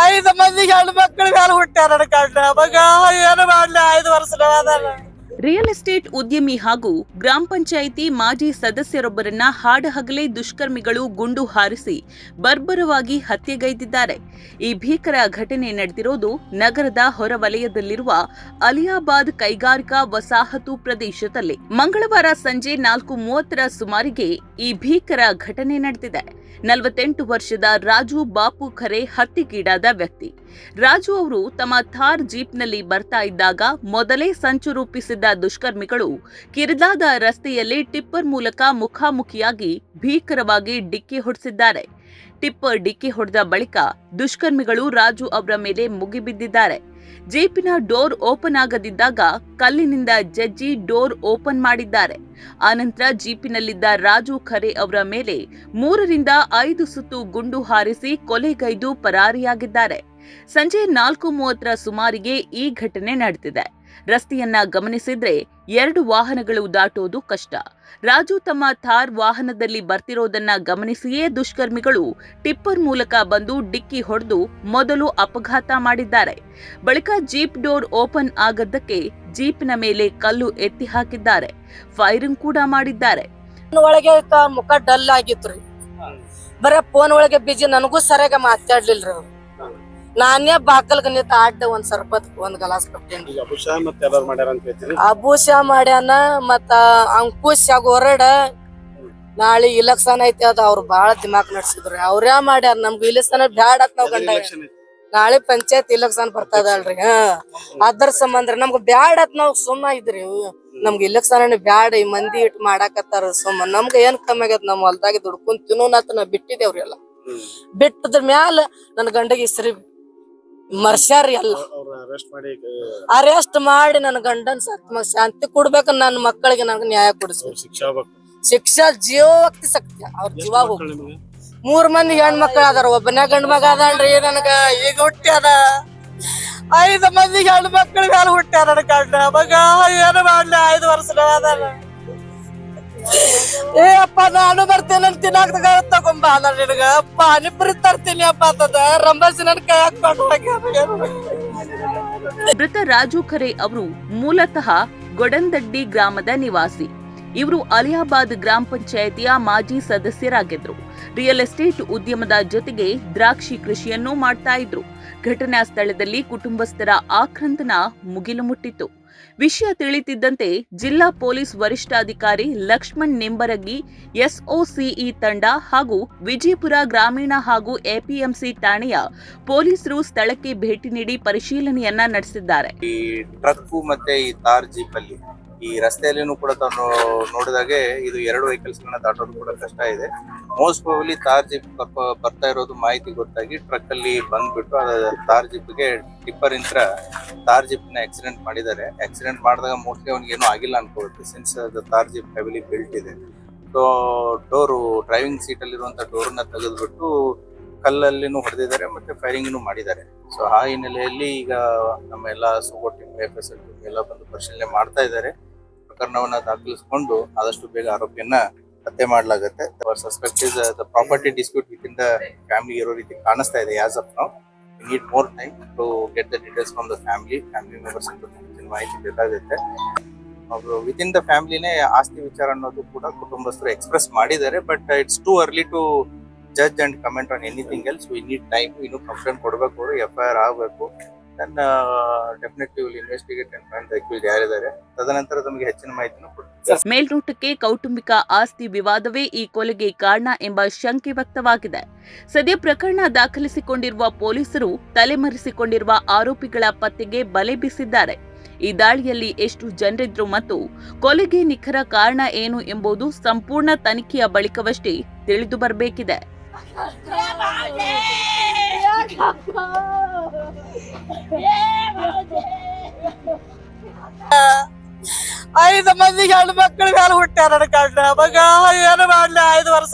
5 ಮಂದಿ ಹೆಣ್ಣು ಮಕ್ಕಳ ಮೇಲೆ ಹುಟ್ಟ್ಯಾರ ಕಂಡ ಮಗ ಏನು ಮಾಡ್ಲಿ 5 ವರ್ಷ. ರಿಯಲ್ ಎಸ್ಟೇಟ್ ಉದ್ಯಮಿ ಹಾಗೂ ಗ್ರಾಮ ಪಂಚಾಯಿತಿ ಮಾಜಿ ಸದಸ್ಯರೊಬ್ಬರನ್ನ ಹಾಡಹಗಲೇ ದುಷ್ಕರ್ಮಿಗಳು ಗುಂಡು ಹಾರಿಸಿ ಬರ್ಬರವಾಗಿ ಹತ್ಯೆಗೈದಿದ್ದಾರೆ. ಈ ಭೀಕರ ಘಟನೆ ನಡೆದಿರೋದು ನಗರದ ಹೊರವಲಯದಲ್ಲಿರುವ ಅಲಿಯಾಬಾದ್ ಕೈಗಾರಿಕಾ ವಸಾಹತು ಪ್ರದೇಶದಲ್ಲಿ. ಮಂಗಳವಾರ ಸಂಜೆ 4:30 ಸುಮಾರಿಗೆ ಈ ಭೀಕರ ಘಟನೆ ನಡೆದಿದೆ. 48 ವರ್ಷದ ರಾಜು ಬಾಪು ಖರೆ ಹತ್ಯೆಗೀಡಾದ ವ್ಯಕ್ತಿ. ರಾಜು ಅವರು ತಮ್ಮ ಥಾರ್ ಜೀಪ್ನಲ್ಲಿ ಬರ್ತಾ ಇದ್ದಾಗ ಮೊದಲೇ ಸಂಚು ರೂಪಿಸಿದ್ದ ದುಷ್ಕರ್ಮಿಗಳು ಕಿರಿದಾದ ರಸ್ತೆಯಲ್ಲಿ ಟಿಪ್ಪರ್ ಮೂಲಕ ಮುಖಾಮುಖಿಯಾಗಿ ಭೀಕರವಾಗಿ ಡಿಕ್ಕಿ ಹೊಡೆಸಿದ್ದಾರೆ. ಟಿಪ್ಪರ್ ಡಿಕ್ಕಿ ಹೊಡೆದ ಬಳಿಕ ದುಷ್ಕರ್ಮಿಗಳು ರಾಜು ಅವರ ಮೇಲೆ ಮುಗಿಬಿದ್ದಿದ್ದಾರೆ. ಜೀಪಿನ ಡೋರ್ ಓಪನ್ ಆಗದಿದ್ದಾಗ ಕಲ್ಲಿನಿಂದ ಜಜ್ಜಿ ಡೋರ್ ಓಪನ್ ಮಾಡಿದ್ದಾರೆ. ಆನಂತರ ಜೀಪಿನಲ್ಲಿದ್ದ ರಾಜು ಖರೆ ಅವರ ಮೇಲೆ 3ರಿಂದ 5 ಸುತ್ತು ಗುಂಡು ಹಾರಿಸಿ ಕೊಲೆಗೈದು ಪರಾರಿಯಾಗಿದ್ದಾರೆ. ಸಂಜೆ 4:30 ಸುಮಾರಿಗೆ ಈ ಘಟನೆ ನಡೆದಿದೆ. ರಸ್ತೆಯನ್ನ ಗಮನಿಸಿದ್ರೆ 2 ವಾಹನಗಳು ದಾಟೋದು ಕಷ್ಟ. ರಾಜು ತಮ್ಮ ಥಾರ್ ವಾಹನದಲ್ಲಿ ಬರ್ತಿರೋದನ್ನ ಗಮನಿಸಿಯೇ ದುಷ್ಕರ್ಮಿಗಳು ಟಿಪ್ಪರ್ ಮೂಲಕ ಬಂದು ಡಿಕ್ಕಿ ಹೊಡೆದು ಮೊದಲು ಅಪಘಾತ ಮಾಡಿದ್ದಾರೆ. ಬಳಿಕ ಜೀಪ್ ಡೋರ್ ಓಪನ್ ಆಗದ್ದಕ್ಕೆ ಜೀಪಿನ ಮೇಲೆ ಕಲ್ಲು ಎತ್ತಿ ಹಾಕಿದ್ದಾರೆ. ಫೈರಿಂಗ್ ಕೂಡ ಮಾಡಿದ್ದಾರೆ. ಒಳಗೆ ಮುಖ ಡಲ್ ಆಗಿತ್ರಿ. ಬರೇ ಫೋನ್ ಒಳಗೆ ಬಿಜಿ. ನನಗೂ ಸರಿಯಾಗಿ ಮಾತಾಡ್ಲಿಲ್ರಿ ಅವ್ರು. ನಾನೇ ಬಾಕಲ್ಗ ನಿಂತ ಆಡ್ದೆ ಒಂದ್ ಸರ್ಬತ್ ಒಂದ್ ಗಲಾಸ್ ಕೊಟ್ಟೇನ್ರಿ. ಅಬೂಷ ಮಾಡ್ಯಾನ ಮತ್ತ ಅಂಕುಶ್ ಹೊರಡ. ನಾಳೆ ಇಲೆಕ್ಷನ್ ಐತಿ ಅದ ಅವ್ರು ಬಾಳ ದಿಮಾಕ್ ನಡ್ಸಿದ್ರಿ. ಅವ್ರ್ಯಾ ಮಾಡ್ಯಾರ ನಮ್ಗ ಇಲೆಕ್ಷನ್ ಬ್ಯಾಡ ಅಂತ ನಾವ್ ಗಂಡ. ನಾಳೆ ಪಂಚಾಯತ್ ಇಲೆಕ್ಷನ್ ಬರ್ತದಲ್ರಿ. ಅದ್ರ ಸಂಬಂಧ ನಮ್ಗ ಬ್ಯಾಡ ಅಂತ ನಾವ್ ಸುಮ್ಮ ಇದ್ರಿ. ನಮ್ಗ ಇಲೆಕ್ಷನ್ ಬ್ಯಾಡ, ಈ ಮಂದಿ ಇಟ್ ಮಾಡಾಕತ್ತಾರ ಸುಮ್ಮ. ನಮ್ಗ ಏನ್ ಕಮ್ಮಿ ಆಗೈತ್ ನಮ್ ಹೊಲ್ದಾಗ ದುಡ್ಕೊಂಡ್ ತಿನ್ನೋನತ್ ನಾ ಬಿಟ್ಟಿದೇವ್ರಿ ಎಲ್ಲ. ಬಿಟ್ಟದ್ರ ಮ್ಯಾಲ ನನ್ ಗಂಡಗೆ ಇಸ್ರಿ ಮರ್ಸ್ಯಾರಿ ಎಲ್ಲ. ಅರೆಸ್ಟ್ ಮಾಡಿ ನನ್ ಗಂಡನ್ ಶಾಂತಿ ಕೊಡ್ಬೇಕ. ನನ್ ಮಕ್ಕಳಿಗೆ ನನಗ ನ್ಯಾಯ ಕೊಡಿಸ್ಬೇಕು. ಶಿಕ್ಷಾ ಜೀವಕ್ತಿ ಸತ್ಯ. ಅವ್ರ ಜೀವ ಹೋಗ್. 3 ಮಂದಿ ಹೆಣ್ಮಕ್ಳು ಅದಾರ. ಒಬ್ಬನೇ ಗಂಡ ಮಗ ಅದನ್ರಿ ನನಗ. ಈಗ ಹುಟ್ಟ್ಯಾದ 5 ಮಂದಿ ಹೆಣ್ಣು ಮಕ್ಕಳ ಮೇಲೆ ಹುಟ್ಟ್ಯಾರ ಕಂಡ ಮಗ ಏನು ಮಾಡ್ಲಿ 5 ವರ್ಷ. ಏ ಅಪ್ಪ ನಾನು ಬರ್ತೇನೆ ತಿನ್ನಾಕ ತಗೊಂಬ ನಿನಗ ಪಾನಿಪುರಿ ತರ್ತೀನಿ ಅಪ್ಪ ಅಂತದ ರಂಬಸಿ ನನ್ ಕೈ ಹಾಕೊಂಡು. ಮೃತ ರಾಜು ಖರೆ ಅವರು ಮೂಲತಃ ಗೊಡಂದಡ್ಡಿ ಗ್ರಾಮದ ನಿವಾಸಿ. ಇವರು ಅಲಿಯಾಬಾದ್ ಗ್ರಾಮ ಪಂಚಾಯಿತಿಯ ಮಾಜಿ ಸದಸ್ಯರಾಗಿದ್ರು. ರಿಯಲ್ ಎಸ್ಟೇಟ್ ಉದ್ಯಮದ ಜೊತೆಗೆ ದ್ರಾಕ್ಷಿ ಕೃಷಿಯನ್ನೂ ಮಾಡ್ತಾ ಇದ್ರು. ಘಟನಾ ಸ್ಥಳದಲ್ಲಿ ಕುಟುಂಬಸ್ಥರ ಆಕ್ರಂದನ ಮುಗಿಲು ಮುಟ್ಟಿತ್ತು. ವಿಷಯ ತಿಳಿಯುತ್ತಿದ್ದಂತೆ ಜಿಲ್ಲಾ ಪೊಲೀಸ್ ವರಿಷ್ಠಾಧಿಕಾರಿ ಲಕ್ಷ್ಮಣ್ ನಿಂಬರಗಿ, ಎಸ್ಒಸಿಇ ತಂಡ ಹಾಗೂ ವಿಜಯಪುರ ಗ್ರಾಮೀಣ ಹಾಗೂ ಎಪಿಎಂಸಿ ಠಾಣೆಯ ಪೊಲೀಸರು ಸ್ಥಳಕ್ಕೆ ಭೇಟಿ ನೀಡಿ ಪರಿಶೀಲನೆಯನ್ನ ನಡೆಸಿದ್ದಾರೆ. ಈ ಟ್ರಕ್ ಮತ್ತೆ ಈ ತಾರ್ ಜೀಪ್ ಅಲ್ಲಿ ಈ ರಸ್ತೆಯಲ್ಲಿನೂ ಕೂಡ ತಾನು ನೋಡಿದಾಗೆ ಇದು 2 ವೆಹಿಕಲ್ಸ್ ಗಳನ್ನ ದಾಟೋದು ಕೂಡ ಕಷ್ಟ ಇದೆ. ಮೋಸ್ಟ್ ಪ್ರಾಬಬ್ಲಿ ತಾರ್ ಜೀಪ್ ಬರ್ತಾ ಇರೋದು ಮಾಹಿತಿ ಗೊತ್ತಾಗಿ ಟ್ರಕ್ ಅಲ್ಲಿ ಬಂದ್ಬಿಟ್ಟು ತಾರ್ ಜೀಪ್ಗೆ ಟಿಪ್ಪರ್ ಇಂತ್ರ ತಾರ್ ಜೀಪ್ ನ ಆಕ್ಸಿಡೆಂಟ್ ಮಾಡಿದ್ದಾರೆ. ಆಕ್ಸಿಡೆಂಟ್ ಮಾಡಿದಾಗ ಮೋಸ್ಟ್ಲಿ ಅವ್ನಿಗೆ ಏನೂ ಆಗಿಲ್ಲ ಅನ್ಕೋಬೇಕು, ಸಿನ್ಸ್ ತಾರ್ ಜೀಪ್ ಹೆವಿಲಿ ಬಿಲ್ಟ್ ಇದೆ. ಸೊ ಡೋರು ಡ್ರೈವಿಂಗ್ ಸೀಟ್ ಅಲ್ಲಿರುವಂತ ಡೋರ್ನ ತೆಗೆದ್ಬಿಟ್ಟು ಕಲ್ಲಲ್ಲಿನೂ ಹೊಡೆದಿದ್ದಾರೆ ಮತ್ತೆ ಫೈರಿಂಗ್ ಮಾಡಿದ್ದಾರೆ. ಸೊ ಆ ಹಿನ್ನೆಲೆಯಲ್ಲಿ ಈಗ ನಮ್ಮ ಎಲ್ಲಾ ಸೋಗೋ ಟೀಮ್, FSL ಟೀಮ್ ಎಲ್ಲ ಬಂದು ಪರಿಶೀಲನೆ ಮಾಡ್ತಾ ಇದ್ದಾರೆ. ಪ್ರಕರಣವನ್ನ ದಾಖಲಿಸಿಕೊಂಡು ಆದಷ್ಟು ಬೇಗ ಆರೋಪಿಯನ್ನ ಹತ್ಯೆ ಮಾಡಲಾಗುತ್ತೆ. Suspect is the property dispute with in the family ಇರೋ ರೀತಿ ಕಾಣಿಸ್ತಾ ಇದೆ. As of now we need more time to get the details from the family members ಅಂತ ಮಾಹಿತಿ ಬೇಕಾಗುತ್ತೆ. ಅವರು ವಿತ್ ಇನ್ ದ ಫ್ಯಾಮಿಲಿನೇ ಆಸ್ತಿ ವಿಚಾರ ಅನ್ನೋದು ಕೂಡ ಕುಟುಂಬಸ್ಥರು ಎಕ್ಸ್ಪ್ರೆಸ್ ಮಾಡಿದ್ದಾರೆ. But it's too early to judge and comment on anything else. We need time. ಇನ್ನು ಕಂಪ್ಲೇಂಟ್ ಕೊಡಬೇಕು, ಅವರು FIR ಆಗಬೇಕು. Then definitely will investigate and find the accused ಯಾರಿದ್ದಾರೆ. ತದನಂತರ ನಮಗೆ ಹೆಚ್ಚಿನ ಮಾಹಿತಿಯನ್ನು ಕೊಡ್ತೀವಿ. ಮೇಲ್ನೋಟಕ್ಕೆ ಕೌಟುಂಬಿಕ ಆಸ್ತಿ ವಿವಾದವೇ ಈ ಕೊಲೆಗೆ ಕಾರಣ ಎಂಬ ಶಂಕೆ ವ್ಯಕ್ತವಾಗಿದೆ. ಸದ್ಯ ಪ್ರಕರಣ ದಾಖಲಿಸಿಕೊಂಡಿರುವ ಪೊಲೀಸರು ತಲೆಮರೆಸಿಕೊಂಡಿರುವ ಆರೋಪಿಗಳ ಪತ್ತೆಗೆ ಬಲೆ ಬೀಸಿದ್ದಾರೆ. ಈ ದಾಳಿಯಲ್ಲಿ ಎಷ್ಟು ಜನರಿದ್ರು ಮತ್ತು ಕೊಲೆಗೆ ನಿಖರ ಕಾರಣ ಏನು ಎಂಬುದು ಸಂಪೂರ್ಣ ತನಿಖೆಯ ಬಳಿಕವಷ್ಟೇ ತಿಳಿದು ಬರಬೇಕಿದೆ. 5 ಮಂದಿ ಹೆಣ್ಣು ಮಕ್ಕಳ ಮೇಲೆ ಹುಟ್ಟ್ಯಾರ ಕಂಡ ಮಗ ಏನು ಮಾಡ್ಲಿ 5 ವರ್ಷ.